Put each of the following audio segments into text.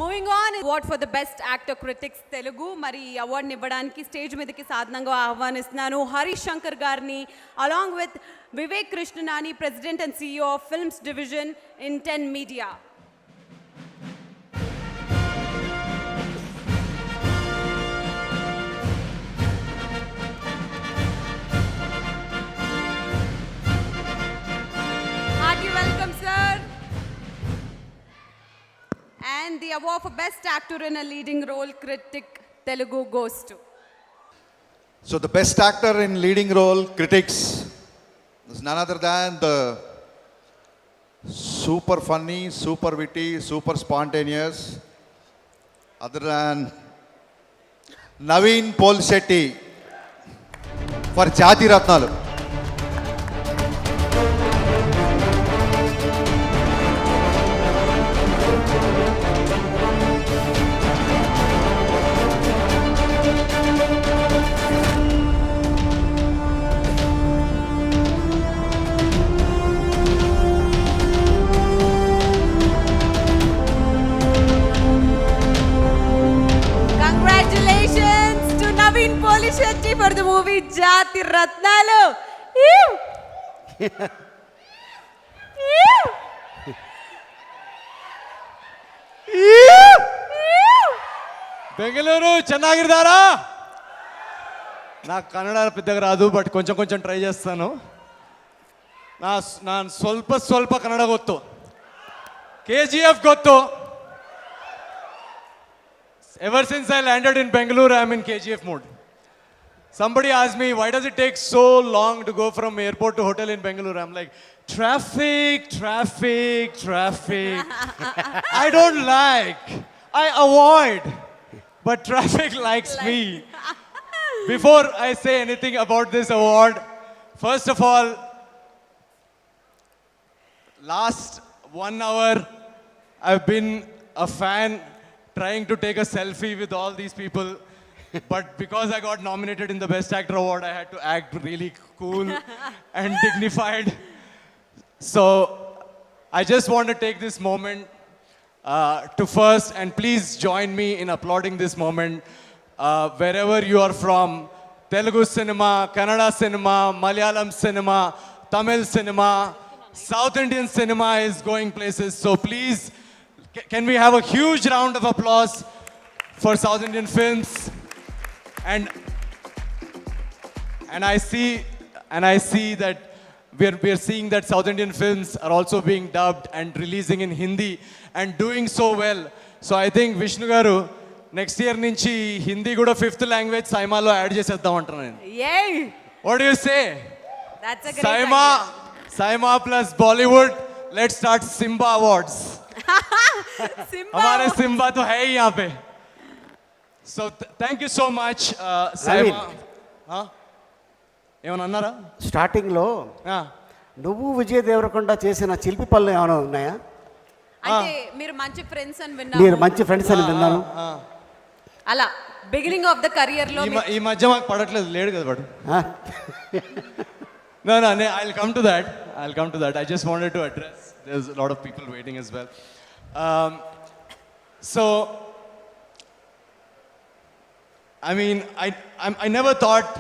Moving on, award for the best actor critics Telugu. Mari award nivvadaniki stage మీదకి సాధనంగా ఆహ్వానిస్తున్నాను హరీష్ శంకర్ గారిని along with Vivek Krishnanani, President and CEO of Films Division in 10 Media. Hearty welcome, sir. And the award for best actor in a leading role critic Telugu goes to. So the best actor in leading role critics is none other than the super funny, super witty, super spontaneous, other than Naveen Polishetty for Jati Ratnalu. Congratulations to Naveen Polishetty for the movie Jati Ratnalu. Bengaluru ಚೆನ್ನಾಗಿದ್ದಾರಾ నాకు కన్నడ పెద్దగా రాదు but కొంచెం కొంచెం try చేస్తాను ನಾನು ಸ್ವಲ್ಪ ಕನ್ನಡ ಗೊತ್ತು KGF ಗೊತ್ತು ever since I landed in Bengaluru I'm in KGF mode. Somebody asked me why does it take so long to go from airport to hotel in Bengaluru. I'm like traffic I don't like, I avoid, but traffic likes me. Before I say anything about this award, first of all, last 1 hour I've been a fan trying to take a selfie with all these people, but because I got nominated in the best actor award I had to act really cool and dignified. So I just want to take this moment to first, and please join me in applauding this moment, wherever you are from. Telugu cinema, Kannada cinema, Malayalam cinema, Tamil cinema, South Indian cinema is going places. So please, can we have a huge round of applause for South Indian films? And I see that we're seeing that South Indian films are also being dubbed and releasing in Hindi and doing so well. So I think Vishnu garu next year nunchi Hindi kuda 5th language Saima lo add cheseddam antunna nenu. Yay! What do you say? That's a great idea. Saima plus Bollywood, let's start Simba awards. Simba. हमारे Simba तो है ही यहाँ पे. So thank you so much, Saima. हाँ ఏమన్నా అన్నారా స్టార్టింగ్లో నువ్వు విజయ్ దేవరకొండ చేసిన చిలిపి పనులు ఏమైనా ఉన్నాయా? అంటే మీరు మంచి ఫ్రెండ్స్ అని మీరు విన్నాను. మంచి ఫ్రెండ్స్ అని విన్నాను. అలా బిగినింగ్ ఆఫ్ ద కెరియర్ లో ఈ మధ్య మాకు పడట్లేదు లేడు కదా వాడు. No, I'll come to that. I just wanted to address, there's a lot of people waiting as well. So I mean, I never thought,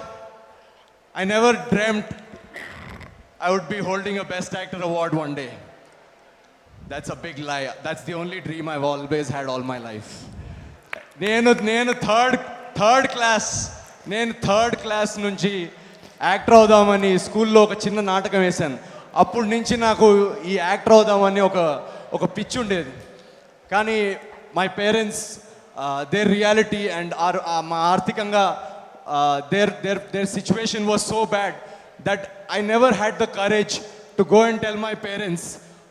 I never dreamt I would be holding a Best Actor award one day. That's a big lie. That's the only dream I've always had all my life. నేను third class నుంచి actor అవుదామని స్కూల్లో ఒక చిన్న నాటకం వేశాను. అప్పటి నుంచి నాకు ఈ యాక్టర్ అవుదామని ఒక పిచ్చి ఉండేది. కానీ my parents their reality and మా ఆర్థికంగా their situation was so bad that I never had the courage to go and tell my parents,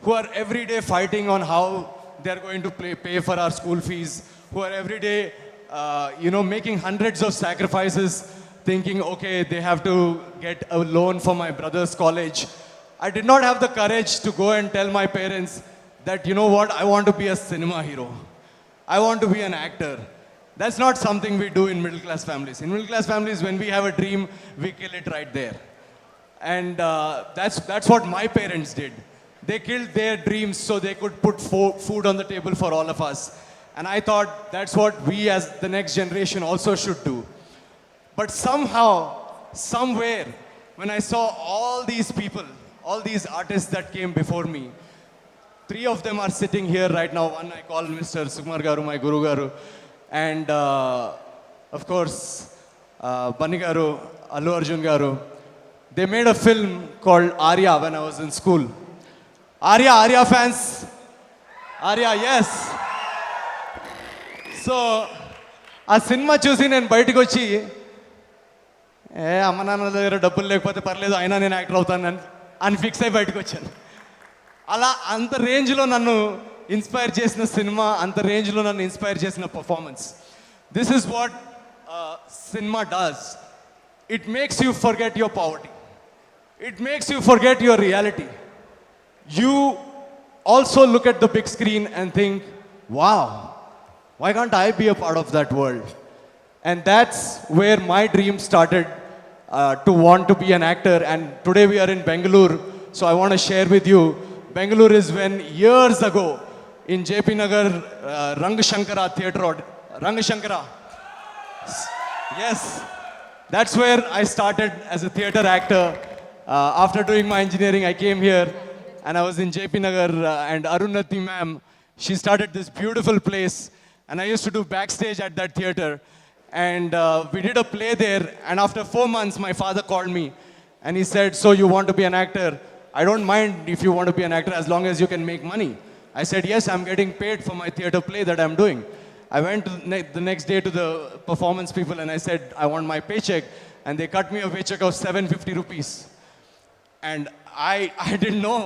who are every day fighting on how they are going to pay for our school fees, who are every day making hundreds of sacrifices, thinking okay they have to get a loan for my brother's college. I did not have the courage to go and tell my parents that, you know what, I want to be a cinema hero. I want to be an actor. That's not something we do in middle class families. In middle class families, when we have a dream, we kill it right there. And that's what my parents did. They killed their dreams so they could put food on the table for all of us. And I thought that's what we as the next generation also should do. But somehow, somewhere, when I saw all these people, all these artists that came before me, three of them are sitting here right now. One I call Mr. Sukumar Garu, my Guru Garu. And of course, Bunny Garu, Allu Arjun Garu. They made a film called Arya when I was in school. Arya fans? Arya, yes. So ఆ cinema చూసి నేను బయటకు వచ్చి అమ్మ నాన్న దగ్గర డబ్బులు లేకపోతే పర్లేదు అయినా నేను యాక్టర్ అవుతాను అని ఫిక్స్ అయి బయటకు వచ్చాను. అలా అంత రేంజ్లో నన్ను ఇన్స్పైర్ చేసిన సినిమా, అంత రేంజ్లో నన్ను ఇన్స్పైర్ చేసిన performance. This is what cinema does. It makes you forget your poverty. It makes you forget your reality. You also look at the big screen and think, wow, why can't I be a part of that world? And that's where my dream started to want to be an actor. And today we are in Bangalore, so I want to share with you. Bangalore is when years ago in JP Nagar, Rangashankara Theatre, Rangashankara. Yes, that's where I started as a theatre actor. After doing my engineering, I came here. And I was in JP Nagar and Arunati ma'am, she started this beautiful place and I used to do backstage at that theatre and we did a play there and after 4 months my father called me and he said, so you want to be an actor? I don't mind if you want to be an actor as long as you can make money. I said, yes, I'm getting paid for my theatre play that I'm doing. I went to the next day to the performance people and I said, I want my paycheck, and they cut me a paycheck of 750 rupees. And I didn't know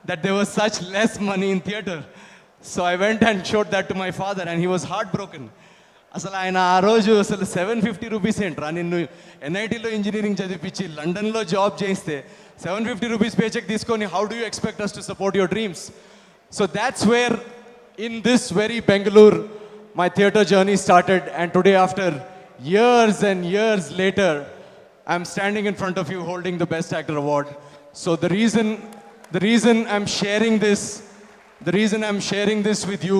that there was such less money in theatre. So I went and showed that to my father and he was heartbroken. అసలు ఆయన ఆ రోజు అసలు 750 rupees ఏంట్రా, నిన్ను ఎన్ఐటీలో engineering చదివించి లండన్లో job చేస్తే 750 రూపీస్ పేచెక్ తీసుకొని how do you expect us to support your dreams? So that's where in this very Bengaluru my theatre journey started, and today after years and years later, I'm standing in front of you holding the Best Actor award. So the reason I'm sharing this with you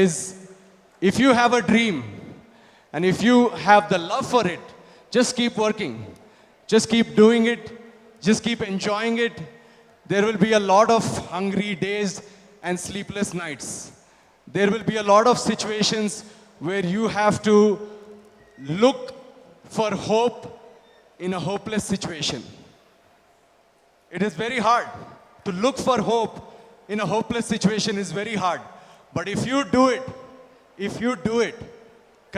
is, if you have a dream and if you have the love for it, just keep working, just keep doing it, just keep enjoying it. There will be a lot of hungry days and sleepless nights. There will be a lot of situations where you have to look for hope in a hopeless situation. It is very hard. To look for hope in a hopeless situation is very hard. But if you do it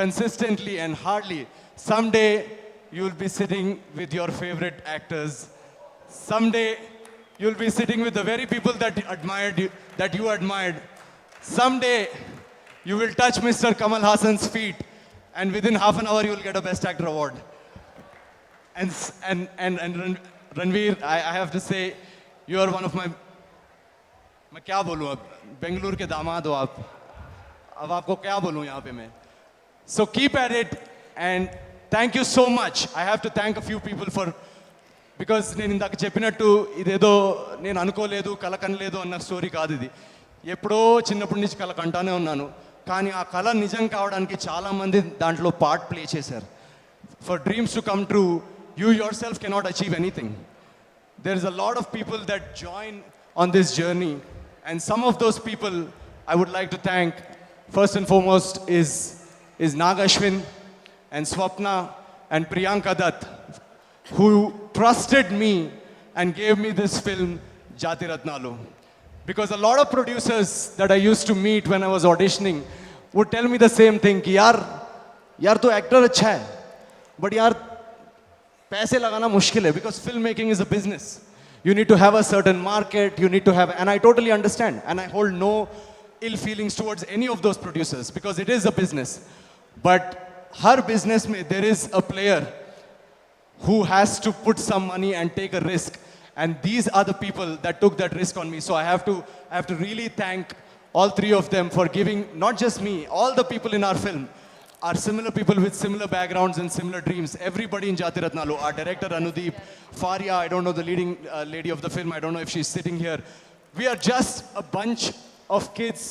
consistently and hardly, someday you will be sitting with your favorite actors. Someday you will be sitting with the very people that you admired. Someday you will touch Mr. Kamal Hassan's feet, and within half an hour you will get a Best Actor award. And Ranveer, I have to say, you are one of my, मैं क्या बोलूँ अब, बेंगलुरु के दामाद हो आप, अब आपको क्या बोलूँ यहाँ पे मैं. So keep at it and thank you so much. I have to thank a few people for, because నేను ఇందాక చెప్పినట్టు ఇదేదో నేను అనుకోలేదు కల కనలేదు అన్న స్టోరీ కాదు ఇది. ఎప్పుడో చిన్నప్పటి నుంచి కల కంటానే ఉన్నాను, కానీ ఆ కళ నిజం కావడానికి చాలామంది దాంట్లో పార్ట్ ప్లే చేశారు. For dreams to come true, you yourself cannot achieve anything. There is a lot of people that join on this journey, and some of those people I would like to thank. First and foremost is Nag Ashwin and Swapna and Priyanka Dutt, who trusted me and gave me this film Jati Ratnalu. Because a lot of producers that I used to meet when I was auditioning would tell me the same thing कि यार तो actor अच्छा है, but यार पैसे लगाना मुश्किल है, because filmmaking is a business. You need to have a certain market, you need to have, and I totally understand, and I hold no ill feelings towards any of those producers, because it is a business. But her business mein there is a player who has to put some money and take a risk, and these are the people that took that risk on me. So I have to really thank all three of them for giving, not just me, all the people in our film are similar people with similar backgrounds and similar dreams. Everybody in Jati Ratnalu, our director Anudeep, Faria, I don't know the leading lady of the film, I don't know if she's sitting here. We are just a bunch of kids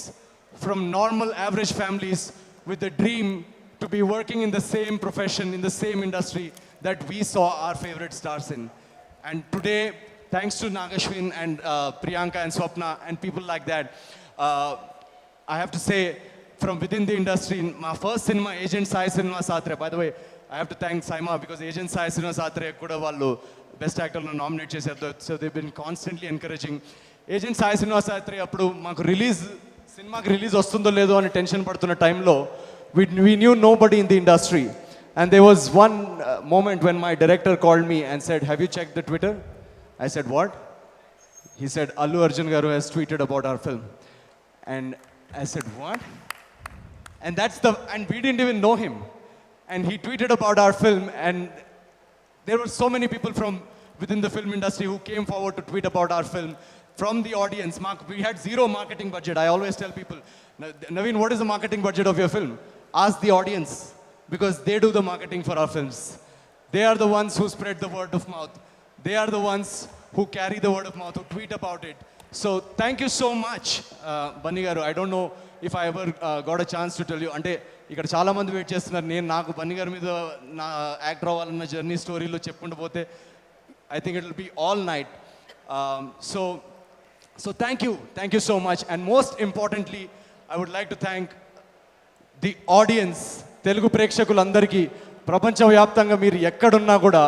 from normal average families with the dream to be working in the same profession, in the same industry that we saw our favorite stars in. And today, thanks to Nagashwin and Priyanka and Swapna and people like that, I have to say, from within the industry, my first cinema, Agent Sai Cinema Satre, by the way, I have to thank Saima because Agent Sai Cinema Satre kuda vallu best actor lo nominate chesaru, so they've been constantly encouraging. Agent Sai Cinema Satre appudu maaku సినిమాకి release వస్తుందో లేదో అని tension పడుతున్న టైంలో we knew nobody in the industry, and there was one moment when my director called me and said, have you checked the Twitter? I said, what? He said, Allu Arjun garu has tweeted about our film. And I said, what? And we didn't even know him. And he tweeted about our film, and there were so many people from within the film industry who came forward to tweet about our film. From the audience, we had zero marketing budget. I always tell people, Naveen, what is the marketing budget of your film? Ask the audience, because they do the marketing for our films. They are the ones who spread the word of mouth. They are the ones who carry the word of mouth, who tweet about it. So thank you so much, Bunny garu. I don't know if I ever got a chance to tell you. అంటే ఇక్కడ చాలా మంది wait చేస్తున్నారు. నేను నాకు బన్నీ గారి మీద నా యాక్టర్ అవ్వాలన్న జర్నీ స్టోరీలో చెప్పుకుంటూ పోతే I think it will be all night. So thank you so much. And most importantly, I would like to thank the audience, Telugu ప్రేక్షకులందరికీ ప్రపంచవ్యాప్తంగా మీరు ఎక్కడున్నా కూడా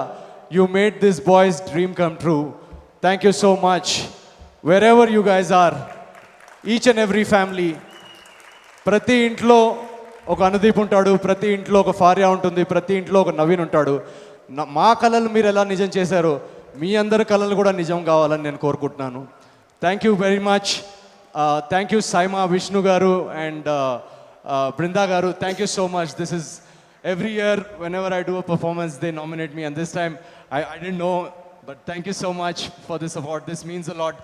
you made this boy's dream come true. Thank you so much. Wherever you guys are, each and every family, ప్రతి ఇంట్లో ఒక అనుదీప్ ఉంటాడు, ప్రతి ఇంట్లో ఒక ఫార్యా ఉంటుంది, ప్రతి ఇంట్లో ఒక నవీన్ ఉంటాడు. మా కళలు మీరు ఎలా నిజం చేశారో మీ అందరి కళలు కూడా నిజం కావాలని నేను కోరుకుంటున్నాను. Thank you very much. Thank you Saima, Vishnu garu and Brinda garu. Thank you so much. This is every year whenever I do a performance they nominate me, and this time I didn't know, but thank you so much for this award. This means a lot.